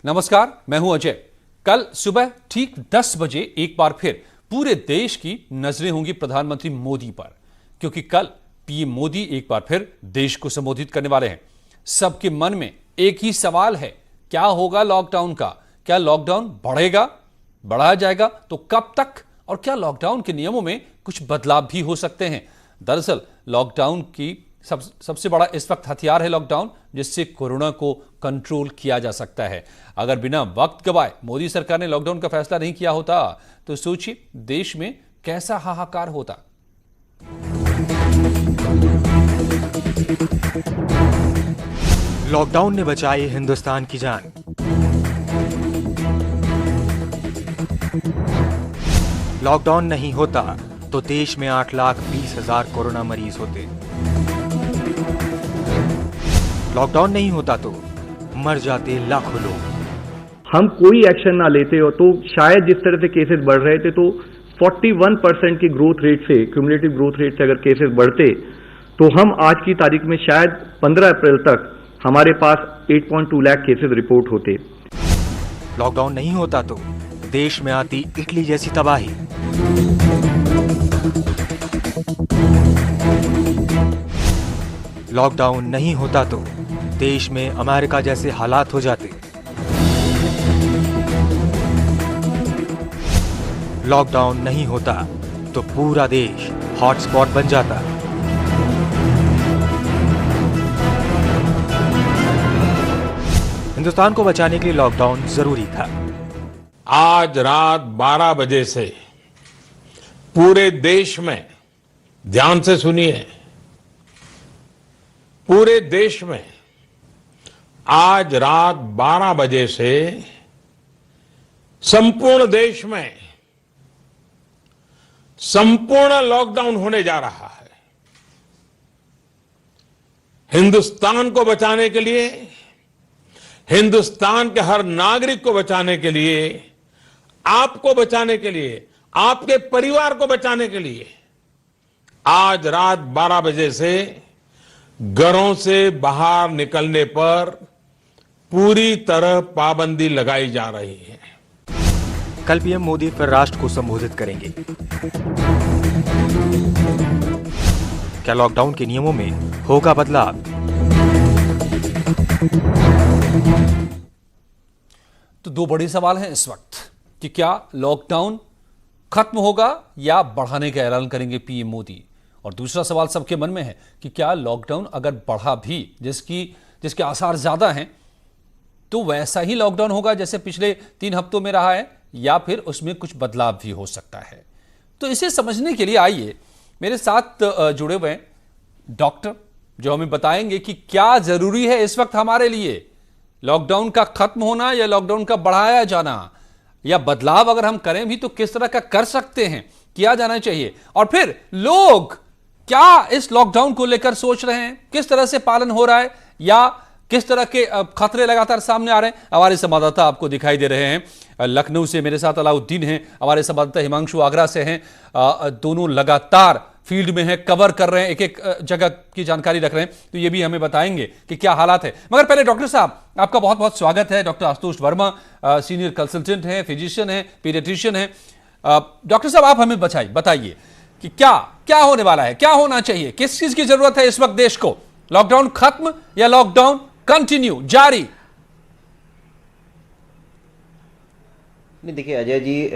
नमस्कार, मैं हूं अजय। कल सुबह ठीक 10 बजे एक बार फिर पूरे देश की नजरें होंगी प्रधानमंत्री मोदी पर, क्योंकि कल पीएम मोदी एक बार फिर देश को संबोधित करने वाले हैं। सबके मन में एक ही सवाल है, क्या होगा लॉकडाउन का? क्या लॉकडाउन बढ़ेगा, बढ़ाया जाएगा तो कब तक, और क्या लॉकडाउन के नियमों में कुछ बदलाव भी हो सकते हैं? दरअसल लॉकडाउन की सबसे बड़ा इस वक्त हथियार है लॉकडाउन, जिससे कोरोना को कंट्रोल किया जा सकता है। अगर बिना वक्त गवाए मोदी सरकार ने लॉकडाउन का फैसला नहीं किया होता तो सोचिए देश में कैसा हाहाकार होता। लॉकडाउन ने बचाई हिंदुस्तान की जान। लॉकडाउन नहीं होता तो देश में 8,20,000 कोरोना मरीज होते। लॉकडाउन नहीं होता तो मर जाते लाखों लोग। हम कोई एक्शन ना लेते हो तो शायद जिस तरह से केसेस बढ़ रहे थे तो 41% की ग्रोथ रेट से, क्यूमुलेटिव ग्रोथ रेट से अगर केसेस बढ़ते तो हम आज की तारीख में शायद 15 अप्रैल तक हमारे पास 8.2 लाख केसेस रिपोर्ट होते। लॉकडाउन नहीं होता तो देश में आती इटली जैसी तबाही। लॉकडाउन नहीं होता तो देश में अमेरिका जैसे हालात हो जाते। लॉकडाउन नहीं होता तो पूरा देश हॉटस्पॉट बन जाता। हिंदुस्तान को बचाने के लिए लॉकडाउन जरूरी था। आज रात 12 बजे से पूरे देश में, ध्यान से सुनिए, पूरे देश में आज रात 12 बजे से संपूर्ण देश में संपूर्ण लॉकडाउन होने जा रहा है। हिंदुस्तान को बचाने के लिए, हिंदुस्तान के हर नागरिक को बचाने के लिए, आपको बचाने के लिए, आपके परिवार को बचाने के लिए आज रात 12 बजे से घरों से बाहर निकलने पर पूरी तरह पाबंदी लगाई जा रही है। कल पीएम मोदी फिर राष्ट्र को संबोधित करेंगे। क्या लॉकडाउन के नियमों में होगा बदलाव? तो दो बड़े सवाल हैं इस वक्त कि क्या लॉकडाउन खत्म होगा या बढ़ाने का ऐलान करेंगे पीएम मोदी, और दूसरा सवाल सबके मन में है कि क्या लॉकडाउन अगर बढ़ा भी, जिसके आसार ज्यादा हैं, तो वैसा ही लॉकडाउन होगा जैसे पिछले 3 हफ्तों में रहा है, या फिर उसमें कुछ बदलाव भी हो सकता है। तो इसे समझने के लिए आइए मेरे साथ जुड़े हुए हैं डॉक्टर, जो हमें बताएंगे कि क्या जरूरी है इस वक्त हमारे लिए, लॉकडाउन का खत्म होना या लॉकडाउन का बढ़ाया जाना, या बदलाव अगर हम करें भी तो किस तरह का कर सकते हैं, किया जाना चाहिए, और फिर लोग क्या इस लॉकडाउन को लेकर सोच रहे हैं, किस तरह से पालन हो रहा है, या किस तरह के खतरे लगातार सामने आ रहे हैं। हमारे संवाददाता आपको दिखाई दे रहे हैं लखनऊ से, मेरे साथ अलाउद्दीन हैं, हमारे संवाददाता हिमांशु आगरा से हैं। दोनों लगातार फील्ड में हैं, कवर कर रहे हैं, एक एक जगह की जानकारी रख रहे हैं, तो ये भी हमें बताएंगे कि क्या हालात है। मगर पहले डॉक्टर साहब, आपका बहुत बहुत स्वागत है। Doctor Ashutosh Verma senior consultant हैं, फिजिशियन हैं, पीडियाट्रिशियन हैं। डॉक्टर साहब, आप हमें बताइए कि क्या होने वाला है, क्या होना चाहिए, किस चीज की जरूरत है इस वक्त देश को? लॉकडाउन खत्म या लॉकडाउन कंटिन्यू, जारी? नहीं, देखिए अजय जी,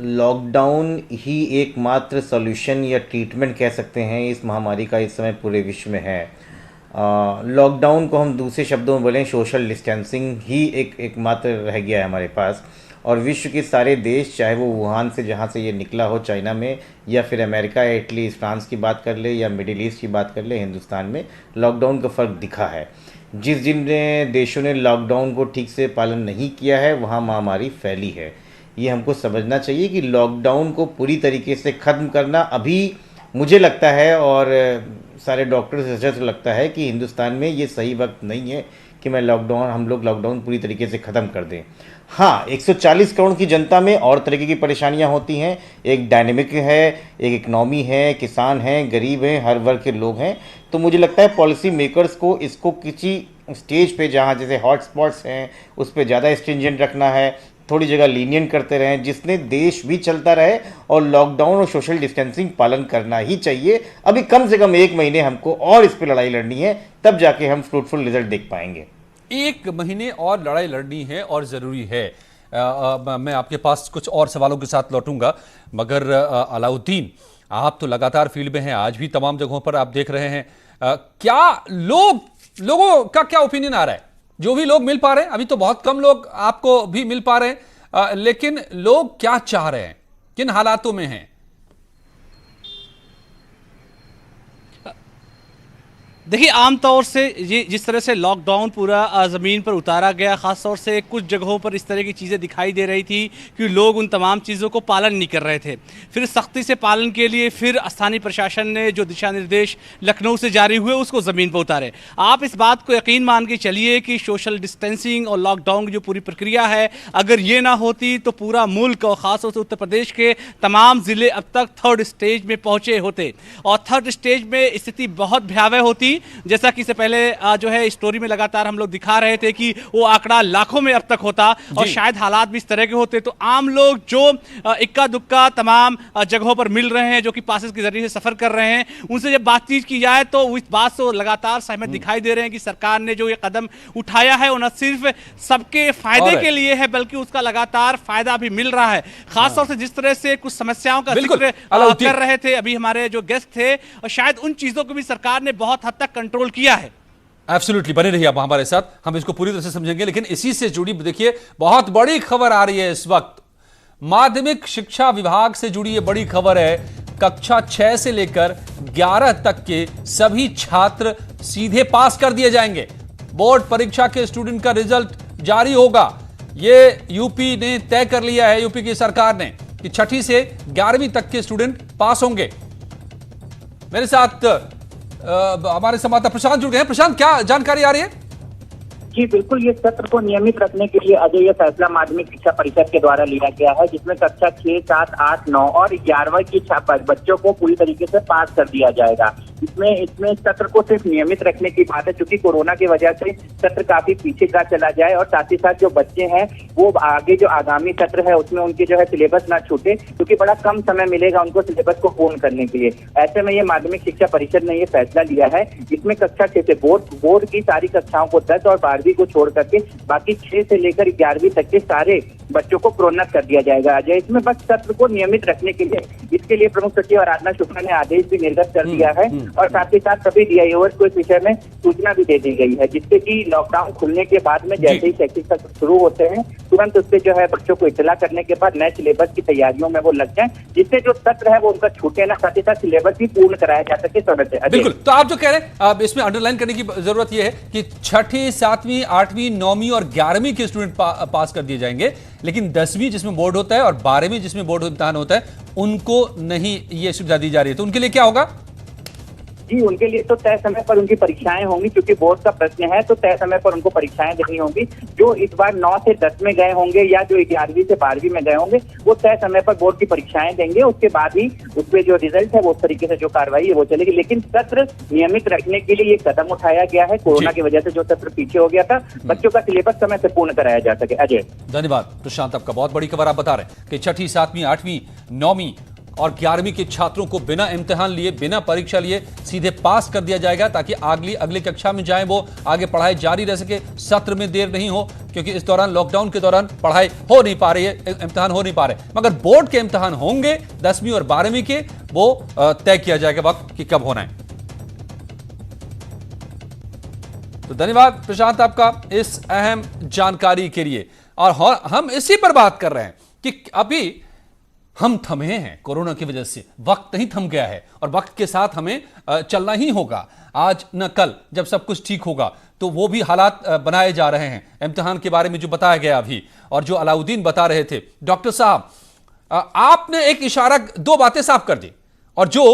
लॉकडाउन ही एकमात्र सॉल्यूशन या ट्रीटमेंट कह सकते हैं इस महामारी का इस समय पूरे विश्व में है। लॉकडाउन को हम दूसरे शब्दों में बोलें, सोशल डिस्टेंसिंग ही एकमात्र रह गया है हमारे पास। और विश्व के सारे देश, चाहे वो वुहान से जहाँ से ये निकला हो, चाइना में, या फिर अमेरिका या इटली फ्रांस की बात कर ले, या मिडिल ईस्ट की बात कर ले, हिंदुस्तान में लॉकडाउन का फ़र्क दिखा है। जिन देशों ने लॉकडाउन को ठीक से पालन नहीं किया है, वहाँ महामारी फैली है। ये हमको समझना चाहिए कि लॉकडाउन को पूरी तरीके से ख़त्म करना अभी मुझे लगता है, और सारे डॉक्टर्स रिसर्च लगता है कि हिंदुस्तान में ये सही वक्त नहीं है कि हम लोग लॉकडाउन पूरी तरीके से ख़त्म कर दें। हाँ, 140 करोड़ की जनता में और तरीके की परेशानियां होती हैं। एक डायनेमिक है, एक इकनॉमी है, किसान हैं, गरीब हैं, हर वर्ग के लोग हैं। तो मुझे लगता है पॉलिसी मेकर्स को इसको किसी स्टेज पे जहाँ जैसे हॉट स्पॉट्स हैं उस पर ज़्यादा स्ट्रिंजेंट रखना है, थोड़ी जगह लीनियंट करते रहें, जिसने देश भी चलता रहे और लॉकडाउन और सोशल डिस्टेंसिंग पालन करना ही चाहिए। अभी कम से कम 1 महीने हमको और इस पर लड़ाई लड़नी है, तब जाके हम फ्रूटफुल रिजल्ट देख पाएंगे। 1 महीने और लड़ाई लड़नी है और ज़रूरी है। मैं आपके पास कुछ और सवालों के साथ लौटूंगा, मगर अलाउद्दीन, आप तो लगातार फील्ड में हैं, आज भी तमाम जगहों पर आप देख रहे हैं। क्या लोगों का क्या ओपिनियन आ रहा है? जो भी लोग मिल पा रहे हैं, अभी तो बहुत कम लोग आपको भी मिल पा रहे हैं, लेकिन लोग क्या चाह रहे हैं, किन हालातों में हैं? देखिए, आमतौर से ये जिस तरह से लॉकडाउन पूरा ज़मीन पर उतारा गया, ख़ास तौर से कुछ जगहों पर इस तरह की चीज़ें दिखाई दे रही थी कि लोग उन तमाम चीज़ों को पालन नहीं कर रहे थे। फिर सख्ती से पालन के लिए फिर स्थानीय प्रशासन ने जो दिशा निर्देश लखनऊ से जारी हुए उसको ज़मीन पर उतारे। आप इस बात को यकीन मान के चलिए कि सोशल डिस्टेंसिंग और लॉकडाउन की जो पूरी प्रक्रिया है, अगर ये ना होती तो पूरा मुल्क और ख़ासतौर से उत्तर प्रदेश के तमाम ज़िले अब तक 3rd स्टेज में पहुँचे होते और 3rd स्टेज में स्थिति बहुत भयावह होती। जैसा कि इससे पहले जो है स्टोरी में लगातार हम लोग दिखा रहे थे कि वो आंकड़ा लाखों में अब तक होता और शायद हालात भी इस तरह के होते। तो आम लोग जो इक्का दुक्का तमाम जगहों पर मिल रहे हैं, जो कि पासेस के जरिए से सफर कर रहे हैं, उनसे जब बातचीत की जाए तो इस बात से लगातार सहमत दिखाई दे रहे हैं कि सरकार ने जो ये कदम उठाया है वो न सिर्फ सबके फायदे के लिए है बल्कि उसका लगातार फायदा भी मिल रहा है। खासतौर से जिस तरह से कुछ समस्याओं का जिक्र कर रहे थे अभी हमारे जो गेस्ट थे, और शायद उन चीजों को भी सरकार ने बहुत हद तक कंट्रोल किया है। एब्सोल्युटली, बने रहिए आप हमारे साथ, हम इसको पूरी तरह से समझेंगे। लेकिन इसी से जुड़ी देखिए बहुत बड़ी खबर आ रही है इस वक्त, माध्यमिक शिक्षा विभाग से जुड़ी ये बड़ी खबर है। कक्षा 6 से लेकर 11 तक के सभी छात्र सीधे पास कर दिए जाएंगे। बोर्ड परीक्षा के स्टूडेंट का रिजल्ट जारी होगा। ये यूपी ने तय कर लिया है, यूपी की सरकार ने, कि 6ठी से 11वीं तक के स्टूडेंट पास होंगे। मेरे साथ हमारे संवाददाता प्रशांत जुड़ गए हैं। प्रशांत, क्या जानकारी आ रही है? जी बिल्कुल, ये सत्र को नियमित रखने के लिए अजय ये फैसला माध्यमिक शिक्षा परिषद के द्वारा लिया गया है, जिसमें कक्षा 6, 7, 8, 9 और 11वीं की बच्चों को पूरी तरीके से पास कर दिया जाएगा। इसमें सत्र को सिर्फ नियमित रखने की बात है, क्योंकि कोरोना की वजह से सत्र काफी पीछे का चला जाए और साथ ही साथ जो बच्चे हैं वो आगे जो आगामी सत्र है उसमें उनके जो है सिलेबस ना छूटे, क्योंकि बड़ा कम समय मिलेगा उनको सिलेबस को पूर्ण करने के लिए। ऐसे में ये माध्यमिक शिक्षा परिषद ने ये फैसला लिया है, जिसमें कक्षा 6 से बोर्ड की सारी कक्षाओं को 10 और 12वीं को छोड़ करके बाकी 6 से लेकर 11वीं तक के सारे बच्चों को प्रोन्नत कर दिया जाएगा। अजय, इसमें बस सत्र को नियमित रखने के लिए इसके लिए प्रमुख सचिव आराधना शुक्ला ने आदेश भी निर्गत कर दिया है और साथ ही साथ सभी डीआईओएस को इस विषय में सूचना भी दे दी गई है, जिससे कि लॉकडाउन खुलने के बाद में जैसे ही शैक्षिक सत्र शुरू होते हैं तुरंत उससे जो है बच्चों को इत्तला करने के बाद नए सिलेबस की तैयारियों में वो लग जाए, जिससे जो सत्र है वो उनका छूटे ना, साथ ही साथ सिलेबस भी पूर्ण कराया जा सके समय से। बिल्कुल, तो आप जो कह रहे हैं इसमें अंडरलाइन करने की जरूरत यह है कि 6ठी, 7वीं, 8वीं, 9वीं और 11वीं के स्टूडेंट पास कर दिए जाएंगे, लेकिन 10वीं जिसमें बोर्ड होता है और 12वीं जिसमें बोर्ड इम्तिहान होता है उनको नहीं ये सुविधा दी जा रही है। तो उनके लिए क्या होगा? जी, उनके लिए तो तय समय पर उनकी परीक्षाएं होंगी, क्योंकि बोर्ड का प्रश्न है तो तय समय पर उनको परीक्षाएं देनी होंगी। जो इस बार 9 से 10 में गए होंगे या जो 11वीं से 12वीं में गए होंगे वो तय समय पर बोर्ड की परीक्षाएं देंगे, उसके बाद ही उसपे जो रिजल्ट है वो उस तरीके से जो कार्रवाई है वो चलेगी। लेकिन सत्र नियमित रखने के लिए ये कदम उठाया गया है, कोरोना की वजह से जो सत्र पीछे हो गया था, बच्चों का सिलेबस समय से पूर्ण कराया जा सके। अजय, धन्यवाद प्रशांत, आपका बहुत बड़ी खबर आप बता रहे हैं कि 6ठी, 7वीं, 8वीं, 9वीं और 11वीं के छात्रों को बिना इम्तिहान लिए, बिना परीक्षा लिए सीधे पास कर दिया जाएगा, ताकि अगली कक्षा में जाएं, वो आगे पढ़ाई जारी रह सके, सत्र में देर नहीं हो, क्योंकि इस दौरान लॉकडाउन के दौरान पढ़ाई हो नहीं पा रही है, इम्तिहान हो नहीं पा रहे। मगर बोर्ड के इम्तिहान होंगे 10वीं और 12वीं के, वो तय किया जाएगा वक्त कि कब होना है। तो धन्यवाद प्रशांत आपका इस अहम जानकारी के लिए। और हम इसी पर बात कर रहे हैं कि अभी हम थमे हैं कोरोना की वजह से, वक्त नहीं थम गया है और वक्त के साथ हमें चलना ही होगा। आज न कल जब सब कुछ ठीक होगा तो वो भी हालात बनाए जा रहे हैं। इम्तिहान के बारे में जो बताया गया अभी और जो अलाउद्दीन बता रहे थे, डॉक्टर साहब आपने एक इशारा, 2 बातें साफ कर दी, और जो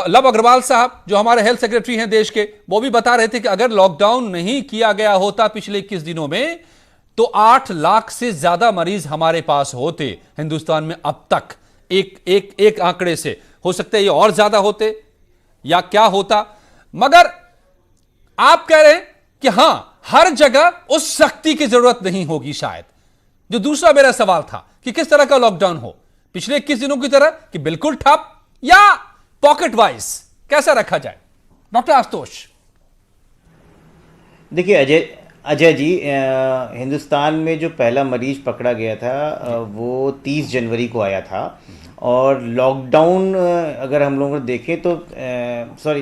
लव अग्रवाल साहब जो हमारे हेल्थ सेक्रेटरी हैं देश के, वो भी बता रहे थे कि अगर लॉकडाउन नहीं किया गया होता पिछले 21 दिनों में तो 8 लाख से ज्यादा मरीज हमारे पास होते हिंदुस्तान में अब तक। एक आंकड़े से हो सकता है ये और ज्यादा होते या क्या होता, मगर आप कह रहे हैं कि हां हर जगह उस सख्ती की जरूरत नहीं होगी शायद। जो दूसरा मेरा सवाल था कि किस तरह का लॉकडाउन हो, पिछले 21 दिनों की तरह कि बिल्कुल ठप या पॉकेट वाइज, कैसा रखा जाए? डॉक्टर आशुतोष। देखिए अजय जी, हिंदुस्तान में जो पहला मरीज पकड़ा गया था वो 30 जनवरी को आया था। और लॉकडाउन अगर हम लोग देखें तो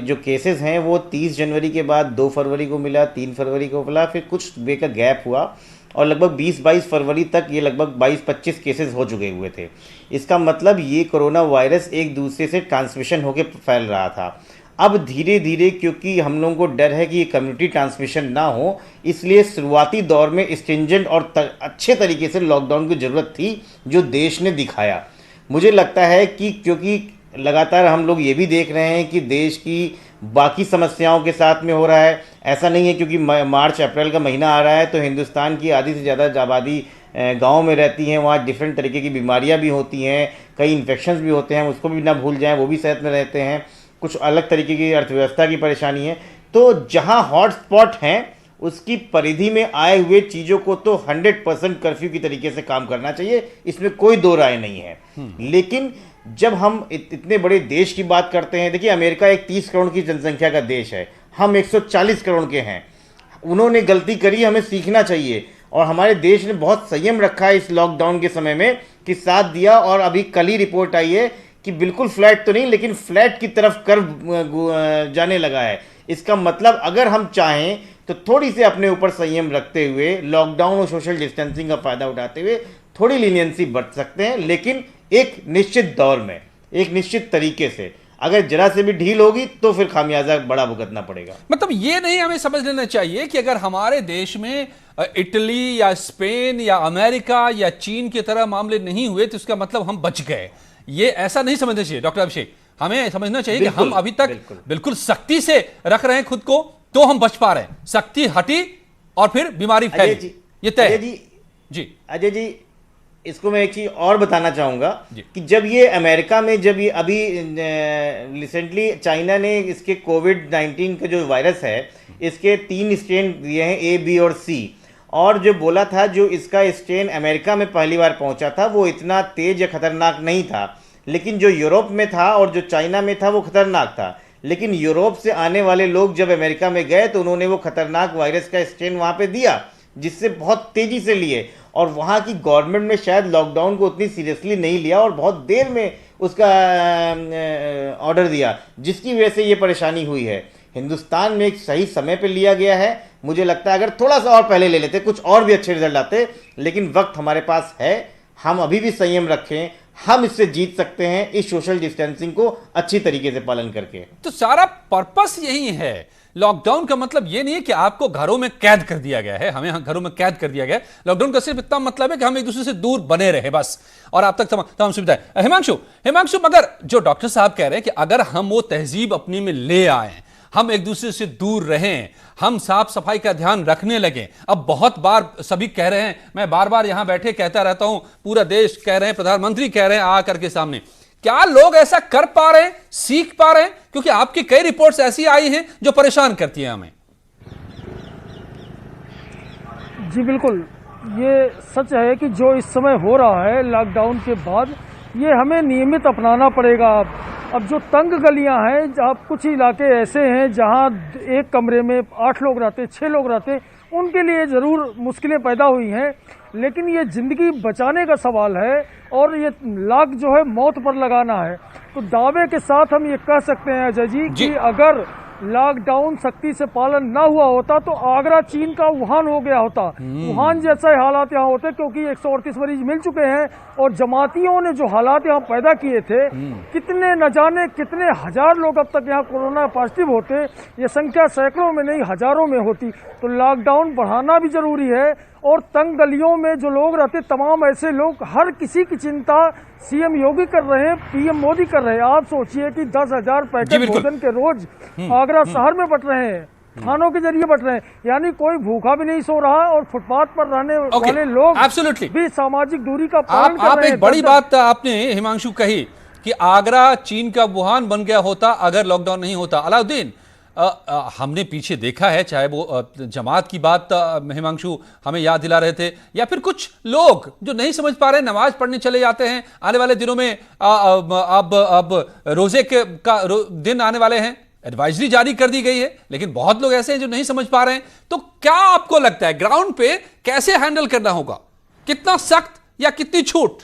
जो केसेस हैं वो 30 जनवरी के बाद 2 फरवरी को मिला, 3 फरवरी को मिला, फिर कुछ डे का गैप हुआ और लगभग 20-22 फरवरी तक ये लगभग 22-25 केसेस हो चुके हुए थे। इसका मतलब ये कोरोना वायरस एक दूसरे से ट्रांसमिशन होकर फैल रहा था। अब धीरे धीरे, क्योंकि हम लोगों को डर है कि ये कम्युनिटी ट्रांसमिशन ना हो, इसलिए शुरुआती दौर में स्ट्रिंजेंट और अच्छे तरीके से लॉकडाउन की ज़रूरत थी जो देश ने दिखाया। मुझे लगता है कि क्योंकि लगातार हम लोग ये भी देख रहे हैं कि देश की बाकी समस्याओं के साथ में हो रहा है, ऐसा नहीं है क्योंकि मार्च अप्रैल का महीना आ रहा है तो हिंदुस्तान की आधी से ज़्यादा आबादी गाँव में रहती हैं, वहाँ डिफरेंट तरीके की बीमारियाँ भी होती हैं, कई इन्फेक्शंस भी होते हैं, उसको भी ना भूल जाएं, वो भी सेहत में रहते हैं, कुछ अलग तरीके की अर्थव्यवस्था की परेशानी है। तो जहाँ हॉट स्पॉट हैं उसकी परिधि में आए हुए चीज़ों को तो 100% कर्फ्यू की तरीके से काम करना चाहिए, इसमें कोई दो राय नहीं है। लेकिन जब हम इतने बड़े देश की बात करते हैं, देखिए अमेरिका एक 30 करोड़ की जनसंख्या का देश है, हम 140 करोड़ के हैं। उन्होंने गलती करी, हमें सीखना चाहिए। और हमारे देश ने बहुत संयम रखा है इस लॉकडाउन के समय में कि साथ दिया। और अभी कल ही रिपोर्ट आई है कि बिल्कुल फ्लैट तो नहीं लेकिन फ्लैट की तरफ कर्व जाने लगा है। इसका मतलब अगर हम चाहें तो थोड़ी सी अपने ऊपर संयम रखते हुए, लॉकडाउन और सोशल डिस्टेंसिंग का फायदा उठाते हुए थोड़ी लीनियंसी बरत सकते हैं, लेकिन एक निश्चित दौर में, एक निश्चित तरीके से। अगर जरा से भी ढील होगी तो फिर खामियाजा बड़ा भुगतना पड़ेगा। मतलब ये नहीं हमें समझ लेना चाहिए कि अगर हमारे देश में इटली या स्पेन या अमेरिका या चीन की तरह मामले नहीं हुए तो इसका मतलब हम बच गए। ये ऐसा नहीं समझना चाहिए डॉक्टर अभिषेक। हमें समझना चाहिए कि हम अभी तक बिल्कुल सख्ती से रख रहे हैं खुद को, तो हम बच पा रहे हैं। सख्ती हटी और फिर बीमारी फैली, ये तय। जी अजय जी, इसको मैं एक चीज और बताना चाहूंगा कि जब ये अमेरिका में, जब ये अभी रिसेंटली चाइना ने इसके कोविड-19 का जो वायरस है, इसके 3 स्ट्रेन दिए हैं, ए, बी और सी। और जो बोला था, जो इसका स्ट्रेन अमेरिका में पहली बार पहुंचा था वो इतना तेज या खतरनाक नहीं था, लेकिन जो यूरोप में था और जो चाइना में था वो खतरनाक था। लेकिन यूरोप से आने वाले लोग जब अमेरिका में गए तो उन्होंने वो खतरनाक वायरस का स्ट्रेन वहाँ पे दिया, जिससे बहुत तेजी से लिए। और वहाँ की गवर्नमेंट ने शायद लॉकडाउन को उतनी सीरियसली नहीं लिया और बहुत देर में उसका ऑर्डर दिया, जिसकी वजह से ये परेशानी हुई है। हिंदुस्तान में एक सही समय पे लिया गया है। मुझे लगता है अगर थोड़ा सा और पहले ले लेते कुछ और भी अच्छे रिजल्ट आते, लेकिन वक्त हमारे पास है। हम अभी भी संयम रखें, हम इससे जीत सकते हैं, इस सोशल डिस्टेंसिंग को अच्छी तरीके से पालन करके। तो सारा पर्पस यही है। लॉकडाउन का मतलब ये नहीं है कि आपको घरों में कैद कर दिया गया है, हमें घरों में कैद कर दिया गया है। लॉकडाउन का सिर्फ इतना मतलब है कि हम एक दूसरे से दूर बने रहे बस, और आप तक तमाम सुविधाएं। हिमांशु, मगर जो डॉक्टर साहब कह रहे हैं कि अगर हम वो तहजीब अपनी में ले आए, हम एक दूसरे से दूर रहें, हम साफ सफाई का ध्यान रखने लगे। अब बहुत बार सभी कह रहे हैं, मैं बार बार यहां बैठे कहता रहता हूं, पूरा देश कह रहे हैं, प्रधानमंत्री कह रहे हैं आकर के सामने, क्या लोग ऐसा कर पा रहे हैं, सीख पा रहे हैं? क्योंकि आपकी कई रिपोर्ट्स ऐसी आई हैं जो परेशान करती हैं हमें। जी बिल्कुल, ये सच है कि जो इस समय हो रहा है लॉकडाउन के बाद, ये हमें नियमित अपनाना पड़ेगा। अब जो तंग गलियां हैं, जहाँ कुछ इलाके ऐसे हैं जहाँ एक कमरे में 8 लोग रहते, 6 लोग रहते, उनके लिए ज़रूर मुश्किलें पैदा हुई हैं। लेकिन ये ज़िंदगी बचाने का सवाल है और ये लाख जो है मौत पर लगाना है। तो दावे के साथ हम ये कह सकते हैं अजय जी कि अगर लॉकडाउन सख्ती से पालन ना हुआ होता तो आगरा चीन का वुहान हो गया होता। वुहान जैसे हालात यहाँ होते, क्योंकि 138 मरीज मिल चुके हैं और जमातियों ने जो हालात यहाँ पैदा किए थे, कितने न जाने कितने हजार लोग अब तक यहाँ कोरोना पॉजिटिव होते, ये संख्या सैकड़ों में नहीं हजारों में होती। तो लॉकडाउन बढ़ाना भी जरूरी है। और तंग गलियों में जो लोग रहते, तमाम ऐसे लोग, हर किसी की चिंता सीएम योगी कर रहे हैं, पीएम मोदी कर रहे हैं। आप सोचिए कि 10,000 पैकेट भोजन के रोज आगरा शहर में बट रहे हैं, खानों के जरिए बट रहे हैं। यानी कोई भूखा भी नहीं सो रहा और फुटपाथ पर रहने वाले लोग भी सामाजिक दूरी का पालन कर रहे हैं। आप एक बड़ी बात आपने हिमांशु कही कि आगरा चीन का वुहान बन गया होता अगर लॉकडाउन नहीं होता। अलाउद्दीन, हमने पीछे देखा है, चाहे वो जमात की बात हिमांशु हमें याद दिला रहे थे, या फिर कुछ लोग जो नहीं समझ पा रहे नमाज पढ़ने चले जाते हैं। आने वाले दिनों में अब रोजे का दिन आने वाले हैं, एडवाइजरी जारी कर दी गई है, लेकिन बहुत लोग ऐसे हैं जो नहीं समझ पा रहे हैं। तो क्या आपको लगता है ग्राउंड पे कैसे हैंडल करना होगा, कितना सख्त या कितनी छूट?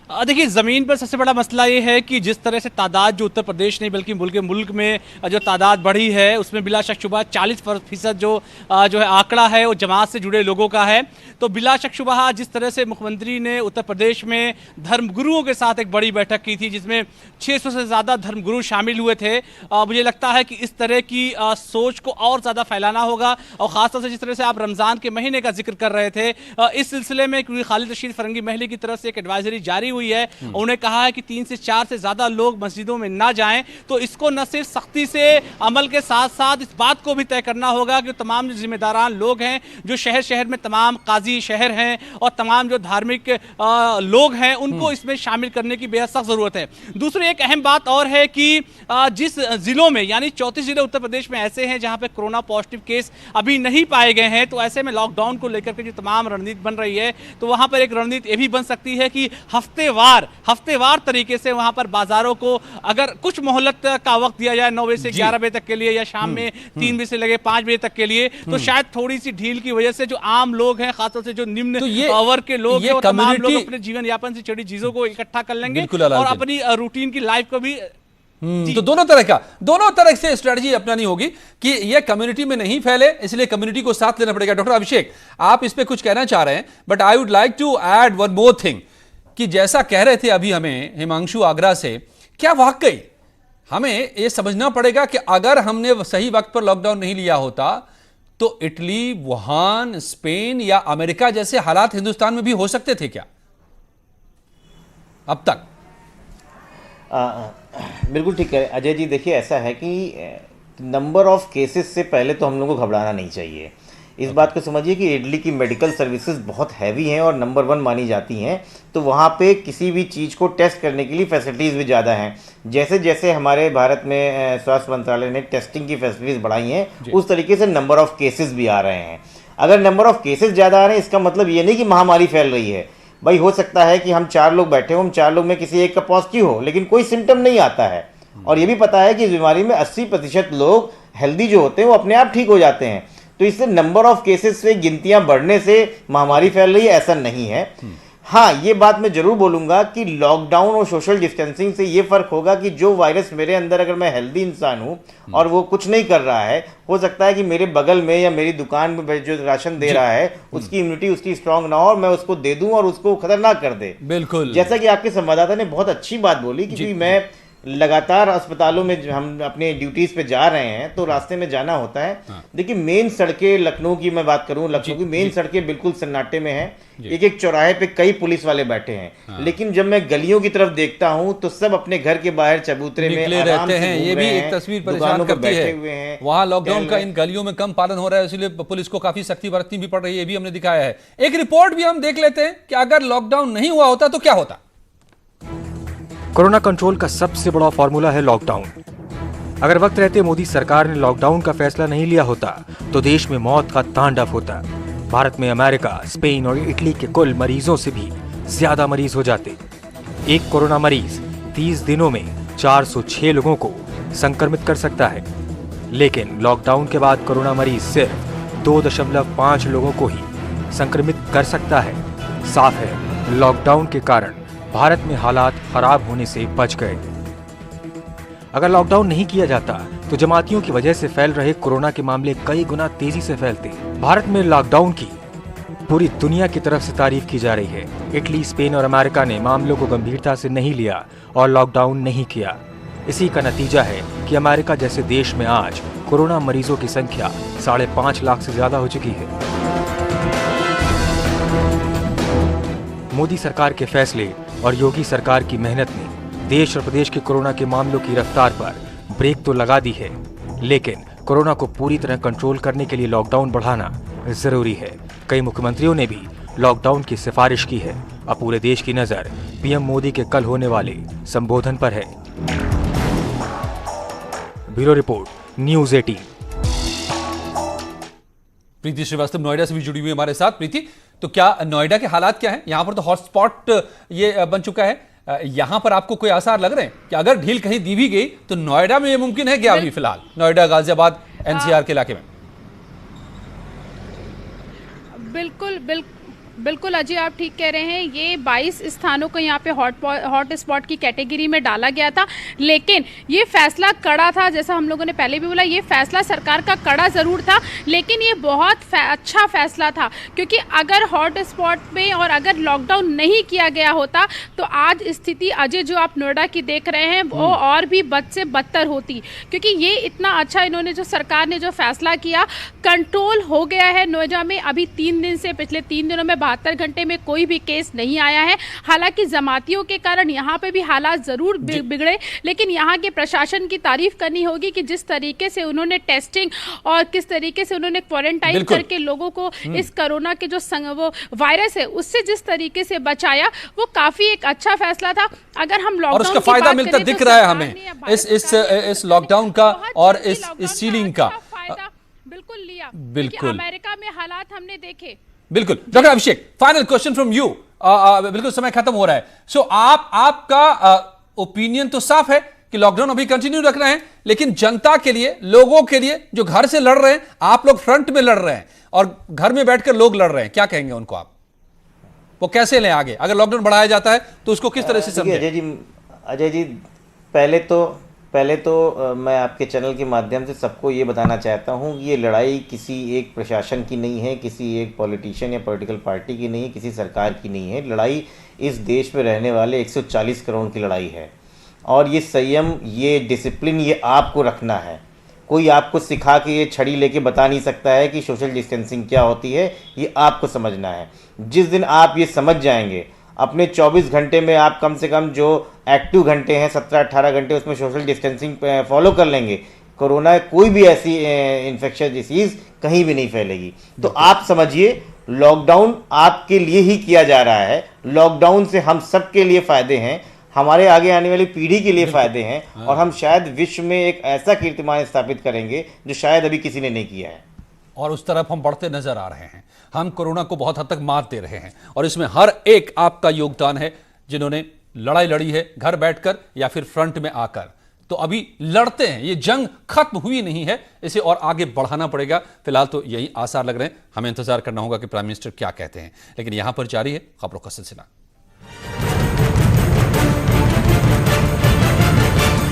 देखिए ज़मीन पर सबसे बड़ा मसला ये है कि जिस तरह से तादाद जो उत्तर प्रदेश नहीं बल्कि मुल्क में जो तादाद बढ़ी है उसमें बिला शक शुबा 40% जो है आंकड़ा है वो जमात से जुड़े लोगों का है। तो बिला शक शुबा जिस तरह से मुख्यमंत्री ने उत्तर प्रदेश में धर्मगुरुओं के साथ एक बड़ी बैठक की थी जिसमें 600 से ज़्यादा धर्मगुरु शामिल हुए थे, मुझे लगता है कि इस तरह की सोच को और ज़्यादा फैलाना होगा। और ख़ासतौर से जिस तरह से आप रमज़ान के महीने का जिक्र कर रहे थे, इस सिलसिले में क्योंकि खालिद रशीद फरंगी महली की तरफ से एक एडवाइजरी जारी हुई है, उन्होंने कहा है कि 3 से 4 से ज्यादा लोग मस्जिदों में ना जाएं। तो इसको न सिर्फ सख्ती से अमल के साथ साथ इस बात को भी तय करना होगा कि तमाम जो जिम्मेदारान लोग हैं, जो शहर में तमाम काजी शहर हैं और तमाम जो धार्मिक लोग हैं, उनको इसमें शामिल करने की बेहद सख्त जरूरत है। दूसरी एक अहम बात और है कि जिस जिलों में यानी 34 जिले उत्तर प्रदेश में ऐसे हैं जहां पे कोरोना पॉजिटिव केस अभी नहीं पाए गए हैं, तो ऐसे में लॉकडाउन को लेकर के जो तमाम रणनीति बन रही है, तो वहां पर एक रणनीति ये भी बन सकती है कि हफ्तेवार तरीके से वहां पर बाजारों को अगर कुछ मोहलत का वक्त दिया जाए 9 बजे से 11 बजे तक के लिए या शाम में 3 बजे से लगे 5 बजे तक के लिए, तो शायद थोड़ी सी ढील की वजह से जो आम लोग हैं, खासतौर से जो निम्न वर्ग के लोग हैं, तमाम लोग अपने जीवन यापन से जुड़ी चीजों को इकट्ठा कर लेंगे और अपनी रूटीन की लाइफ को भी तो दोनों तरह से स्ट्रेटजी अपनानी होगी कि यह कम्युनिटी में नहीं फैले, इसलिए कम्युनिटी को साथ लेना पड़ेगा। डॉक्टर अभिषेक, आप इस पे कुछ कहना चाह रहे हैं, but I would like to add one more thing कि जैसा कह रहे थे अभी हमें हिमांशु आगरा से, क्या वाकई हमें यह समझना पड़ेगा कि अगर हमने सही वक्त पर लॉकडाउन नहीं लिया होता तो इटली, वुहान, स्पेन या अमेरिका जैसे हालात हिंदुस्तान में भी हो सकते थे क्या अब तक? बिल्कुल ठीक है अजय जी। देखिए ऐसा है कि नंबर ऑफ केसेस से पहले तो हम लोगों को घबराना नहीं चाहिए। इस बात को समझिए कि इटली की मेडिकल सर्विसेज बहुत हैवी हैं और नंबर 1 मानी जाती हैं, तो वहाँ पे किसी भी चीज़ को टेस्ट करने के लिए फैसिलिटीज़ भी ज़्यादा हैं। जैसे जैसे हमारे भारत में स्वास्थ्य मंत्रालय ने टेस्टिंग की फैसिलिटीज़ बढ़ाई हैं, उस तरीके से नंबर ऑफ़ केसेस भी आ रहे हैं। अगर नंबर ऑफ़ केसेस ज़्यादा आ रहे हैं, इसका मतलब ये नहीं कि महामारी फैल रही है। भाई हो सकता है कि हम 4 लोग बैठे हों, हम 4 लोग में किसी एक का पॉजिटिव हो, लेकिन कोई सिम्टम नहीं आता है। और ये भी पता है कि इस बीमारी में 80% लोग हेल्दी जो होते हैं वो अपने आप ठीक हो जाते हैं। तो इससे नंबर ऑफ केसेस से गिनतियां बढ़ने से महामारी फैल रही है ऐसा नहीं है। हाँ, ये बात मैं जरूर बोलूंगा कि लॉकडाउन और सोशल डिस्टेंसिंग से ये फर्क होगा कि जो वायरस मेरे अंदर, अगर मैं हेल्दी इंसान हूँ और वो कुछ नहीं कर रहा है, हो सकता है कि मेरे बगल में या मेरी दुकान में जो राशन दे रहा है उसकी इम्यूनिटी उसकी स्ट्रांग ना हो और मैं उसको दे दूं और उसको खतरनाक कर दे। बिल्कुल, जैसा कि आपके संवाददाता ने बहुत अच्छी बात बोली, क्योंकि मैं लगातार अस्पतालों में हम अपने ड्यूटीज पे जा रहे हैं तो रास्ते में जाना होता है। देखिए मेन सड़कें, लखनऊ की मैं बात करूं, लखनऊ की मेन सड़कें बिल्कुल सन्नाटे में हैं। एक एक चौराहे पे कई पुलिस वाले बैठे हैं, लेकिन जब मैं गलियों की तरफ देखता हूं तो सब अपने घर के बाहर चबूतरे में आराम से ये भी एक तस्वीर परेशान करती है। वहां लॉकडाउन का इन गलियों में कम पालन हो रहा है, इसलिए पुलिस को काफी सख्ती बरतनी भी पड़ रही है, ये भी हमने दिखाया है। एक रिपोर्ट भी हम देख लेते हैं कि अगर लॉकडाउन नहीं हुआ होता तो क्या होता। कोरोना कंट्रोल का सबसे बड़ा फॉर्मूला है लॉकडाउन। अगर वक्त रहते मोदी सरकार ने लॉकडाउन का फैसला नहीं लिया होता तो देश में मौत का तांडव होता। भारत में अमेरिका, स्पेन और इटली के कुल मरीजों से भी ज्यादा मरीज हो जाते। एक कोरोना मरीज 30 दिनों में 406 लोगों को संक्रमित कर सकता है, लेकिन लॉकडाउन के बाद कोरोना मरीज सिर्फ 2.5 लोगों को ही संक्रमित कर सकता है। साफ है, लॉकडाउन के कारण भारत में हालात खराब होने से बच गए। अगर लॉकडाउन नहीं किया जाता तो जमातियों की वजह से फैल रहे कोरोना के मामले कई गुना तेजी से फैलते। भारत में लॉकडाउन की पूरी दुनिया की तरफ से तारीफ की जा रही है। इटली, स्पेन और अमेरिका ने मामलों को गंभीरता से नहीं लिया और लॉकडाउन नहीं किया। इसी का नतीजा है कि अमेरिका जैसे देश में आज कोरोना मरीजों की संख्या 5.5 लाख से ज्यादा हो चुकी है। मोदी सरकार के फैसले और योगी सरकार की मेहनत ने देश और प्रदेश के कोरोना के मामलों की रफ्तार पर ब्रेक तो लगा दी है, लेकिन कोरोना को पूरी तरह कंट्रोल करने के लिए लॉकडाउन बढ़ाना जरूरी है। कई मुख्यमंत्रियों ने भी लॉकडाउन की सिफारिश की है। अब पूरे देश की नजर पीएम मोदी के कल होने वाले संबोधन पर है। Bureau report, news 18। प्रीति श्रीवास्तव नोएडा से भी जुड़ी हुई हमारे साथ। प्रीति, तो क्या नोएडा के हालात क्या हैं? यहां पर तो हॉटस्पॉट ये बन चुका है, यहां पर आपको कोई आसार लग रहे हैं कि अगर ढील कहीं दी भी गई तो नोएडा में ये मुमकिन है क्या अभी फिलहाल, नोएडा, गाजियाबाद, एनसीआर के इलाके में? बिल्कुल अजय, आप ठीक कह रहे हैं। ये 22 स्थानों को यहाँ पे हॉट स्पॉट की कैटेगरी में डाला गया था, लेकिन ये फैसला कड़ा था। जैसा हम लोगों ने पहले भी बोला, ये फैसला सरकार का कड़ा ज़रूर था, लेकिन ये बहुत अच्छा फैसला था, क्योंकि अगर हॉट स्पॉट में और अगर लॉकडाउन नहीं किया गया होता तो आज स्थिति अजय जो आप नोएडा की देख रहे हैं वो और भी बद से बदतर होती, क्योंकि ये इतना अच्छा इन्होंने जो सरकार ने जो फैसला किया, कंट्रोल हो गया है नोएडा में। अभी 3 दिन से, पिछले 3 दिनों में 72 घंटे में कोई भी केस नहीं आया है। हालांकि जमातियों के कारण यहाँ पे भी हालात जरूर बिगड़े, लेकिन यहाँ के प्रशासन की तारीफ करनी होगी कि जिस तरीके से उन्होंने टेस्टिंग और किस तरीके से उन्होंने क्वारंटाइन करके लोगों को इस कोरोना के जो वो वायरस है उससे जिस तरीके से बचाया, वो काफी एक अच्छा फैसला था। अगर हम लॉकडाउन और उसका फायदा मिलता दिख रहा है हमें इस लॉकडाउन का और इस सीलिंग का बिल्कुल लिया। बिल्कुल अमेरिका में हालात हमने देखे। बिल्कुल। Doctor Abhishek, final question from you. बिल्कुल समय खत्म हो रहा है। सो आपका ओपिनियन तो साफ है कि लॉकडाउन अभी कंटिन्यू रख रहे हैं, लेकिन जनता के लिए, लोगों के लिए जो घर से लड़ रहे हैं, आप लोग फ्रंट में लड़ रहे हैं और घर में बैठकर लोग लड़ रहे हैं, क्या कहेंगे उनको आप? वो कैसे लें आगे? अगर लॉकडाउन बढ़ाया जाता है तो उसको किस तरह से समझें? अजय जी, पहले तो मैं आपके चैनल के माध्यम से सबको ये बताना चाहता हूँ कि ये लड़ाई किसी एक प्रशासन की नहीं है, किसी एक पॉलिटिशियन या पॉलिटिकल पार्टी की नहीं है, किसी सरकार की नहीं है। लड़ाई इस देश में रहने वाले 140 करोड़ की लड़ाई है, और ये संयम, ये डिसिप्लिन, ये आपको रखना है। कोई आपको सिखा के ये छड़ी लेके बता नहीं सकता है कि सोशल डिस्टेंसिंग क्या होती है, ये आपको समझना है। जिस दिन आप ये समझ जाएंगे, अपने 24 घंटे में आप कम से कम जो एक्टिव घंटे हैं 17-18 घंटे उसमें सोशल डिस्टेंसिंग फॉलो कर लेंगे, कोरोना कोई भी ऐसी इन्फेक्शन डिसीज़ कहीं भी नहीं फैलेगी। तो आप समझिए, लॉकडाउन आपके लिए ही किया जा रहा है। लॉकडाउन से हम सब के लिए फ़ायदे हैं, हमारे आगे आने वाली पीढ़ी के लिए फ़ायदे हैं, और हम शायद विश्व में एक ऐसा कीर्तिमान स्थापित करेंगे जो शायद अभी किसी ने नहीं किया है। और उस तरफ हम बढ़ते नजर आ रहे हैं। हम कोरोना को बहुत हद तक मात दे रहे हैं, और इसमें हर एक आपका योगदान है, जिन्होंने लड़ाई लड़ी है घर बैठकर या फिर फ्रंट में आकर। तो अभी लड़ते हैं, ये जंग खत्म हुई नहीं है, इसे और आगे बढ़ाना पड़ेगा। फिलहाल तो यही आसार लग रहे हैं, हमें इंतजार करना होगा कि प्राइम मिनिस्टर क्या कहते हैं। लेकिन यहां पर जारी है खबरों का सिलसिला।